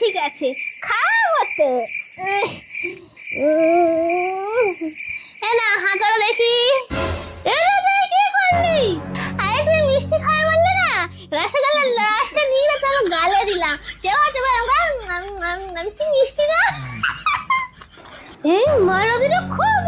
ঠিক আছে, খাবো তো। না হাঁ করো দেখি। কি করলি? আরে তুমি মিষ্টি খাবে বললে না, রসগোল্লার লাশটা নিয়ে তো আমি গালে দিলাম। চেবা চেবা কি মিষ্টি না। এই মানবীরা খুব